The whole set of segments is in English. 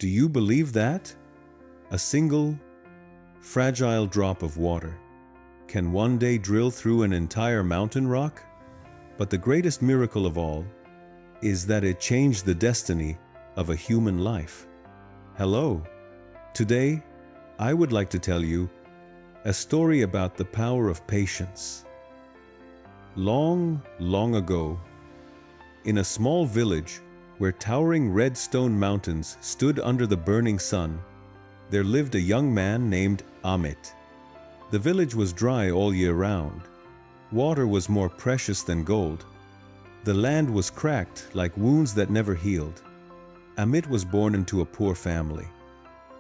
Do you believe that? A single, fragile drop of water can one day drill through an entire mountain rock? But the greatest miracle of all is that it changed the destiny of a human life. Hello. Today, I would like to tell you a story about the power of patience. Long, long ago, in a small village where towering red stone mountains stood under the burning sun, there lived a young man named Amit. The village was dry all year round. Water was more precious than gold. The land was cracked like wounds that never healed. Amit was born into a poor family.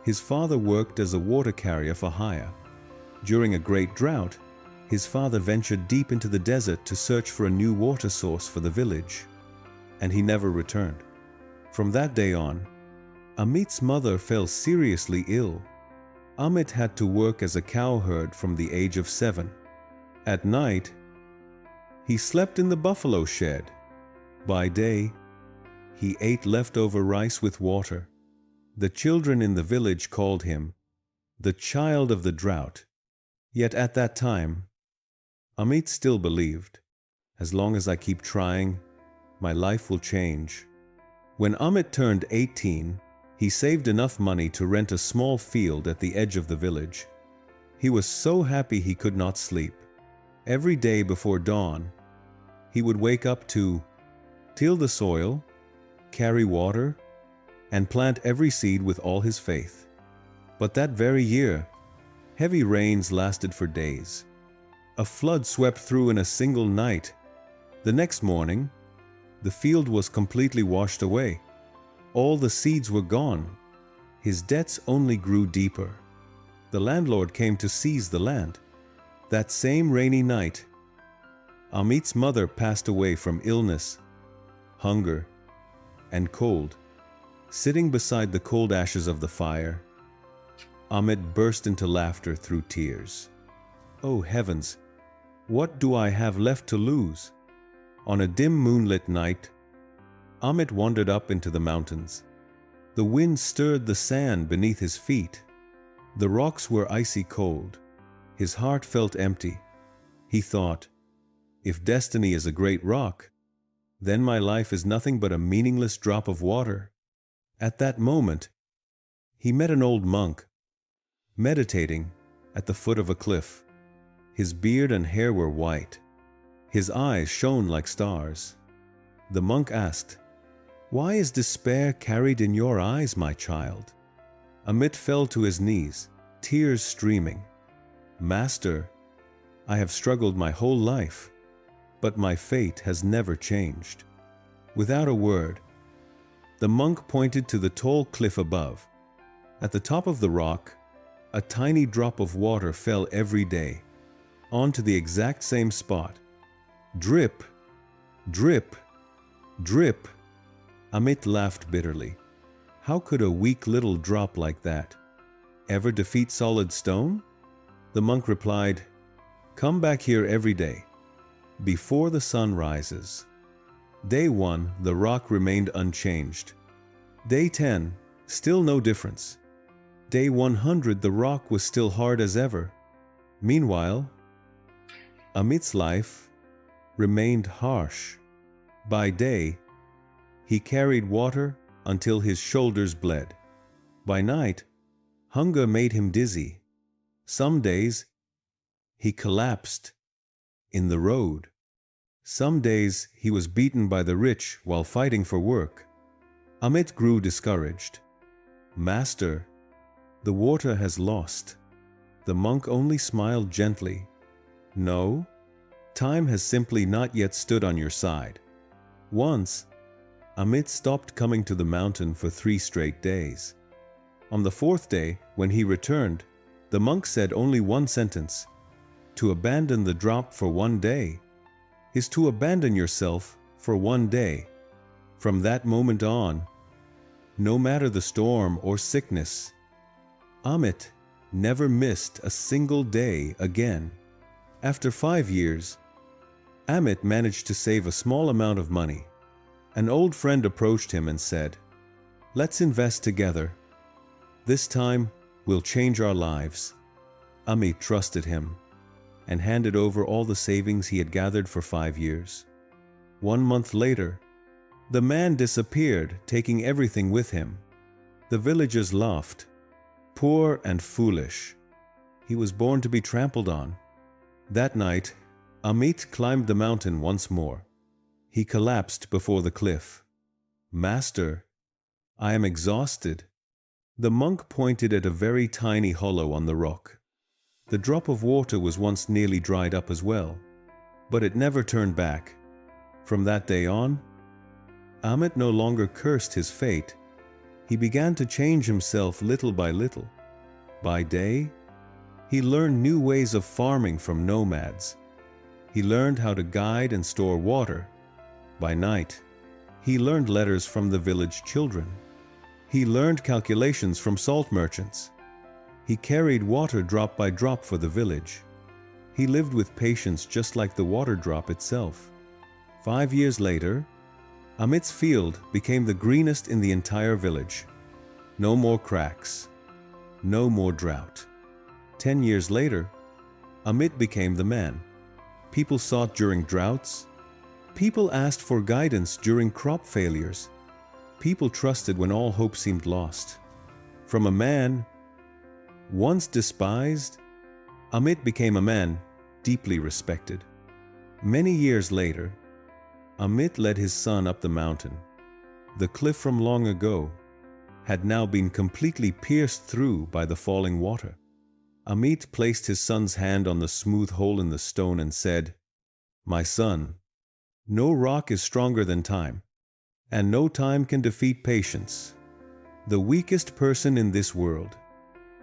His father worked as a water carrier for hire. During a great drought, his father ventured deep into the desert to search for a new water source for the village, and he never returned. From that day on, Amit's mother fell seriously ill. Amit had to work as a cowherd from the age of 7. At night, he slept in the buffalo shed. By day, he ate leftover rice with water. The children in the village called him the child of the drought. Yet at that time, Amit still believed, as long as I keep trying, my life will change. When Amit turned 18, he saved enough money to rent a small field at the edge of the village. He was so happy he could not sleep. Every day before dawn, he would wake up to till the soil, carry water, and plant every seed with all his faith. But that very year, heavy rains lasted for days. A flood swept through in a single night. The next morning, the field was completely washed away. All the seeds were gone. His debts only grew deeper. The landlord came to seize the land. That same rainy night, Amit's mother passed away from illness, hunger, and cold. Sitting beside the cold ashes of the fire, Amit burst into laughter through tears. Oh heavens, what do I have left to lose? On a dim moonlit night, Amit wandered up into the mountains. The wind stirred the sand beneath his feet. The rocks were icy cold. His heart felt empty. He thought, if destiny is a great rock, then my life is nothing but a meaningless drop of water. At that moment, he met an old monk, meditating at the foot of a cliff. His beard and hair were white. His eyes shone like stars. The monk asked, "Why is despair carried in your eyes, my child?" Amit fell to his knees, tears streaming. "Master, I have struggled my whole life, but my fate has never changed." Without a word, the monk pointed to the tall cliff above. At the top of the rock, a tiny drop of water fell every day, onto the exact same spot. Drip, drip, drip. Amit laughed bitterly. How could a weak little drop like that ever defeat solid stone? The monk replied, "Come back here every day, before the sun rises." Day 1, the rock remained unchanged. Day 10, still no difference. Day 100, the rock was still hard as ever. Meanwhile, Amit's life remained harsh. By day, he carried water until his shoulders bled. By night, hunger made him dizzy. Some days, he collapsed in the road. Some days, he was beaten by the rich while fighting for work. Amit grew discouraged. "Master, the water has lost." The monk only smiled gently. "No, time has simply not yet stood on your side." Once, Amit stopped coming to the mountain for 3 straight days. On the 4th day, when he returned, the monk said only one sentence: "To abandon the drop for 1 day is to abandon yourself for 1 day." From that moment on, no matter the storm or sickness, Amit never missed a single day again. After 5 years, Amit managed to save a small amount of money. An old friend approached him and said, "Let's invest together." This time, we'll change our lives. Amit trusted him and handed over all the savings he had gathered for 5 years. 1 month later, the man disappeared, taking everything with him. The villagers laughed. Poor and foolish. He was born to be trampled on. That night, Amit climbed the mountain once more. He collapsed before the cliff. "Master, I am exhausted." The monk pointed at a very tiny hollow on the rock. The drop of water was once nearly dried up as well, but it never turned back. From that day on, Amit no longer cursed his fate. He began to change himself little by little. By day, he learned new ways of farming from nomads. He learned how to guide and store water. By night, he learned letters from the village children. He learned calculations from salt merchants. He carried water drop by drop for the village. He lived with patience just like the water drop itself. 5 years later, Amit's field became the greenest in the entire village. No more cracks. No more drought. 10 years later, Amit became the man. People sought during droughts. People asked for guidance during crop failures. People trusted when all hope seemed lost. From a man once despised, Amit became a man deeply respected. Many years later, Amit led his son up the mountain. The cliff from long ago had now been completely pierced through by the falling water. Amit placed his son's hand on the smooth hole in the stone and said, "My son, no rock is stronger than time, and no time can defeat patience. The weakest person in this world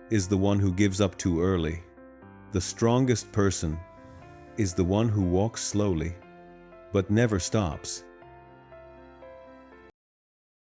is the one who gives up too early. The strongest person is the one who walks slowly, but never stops."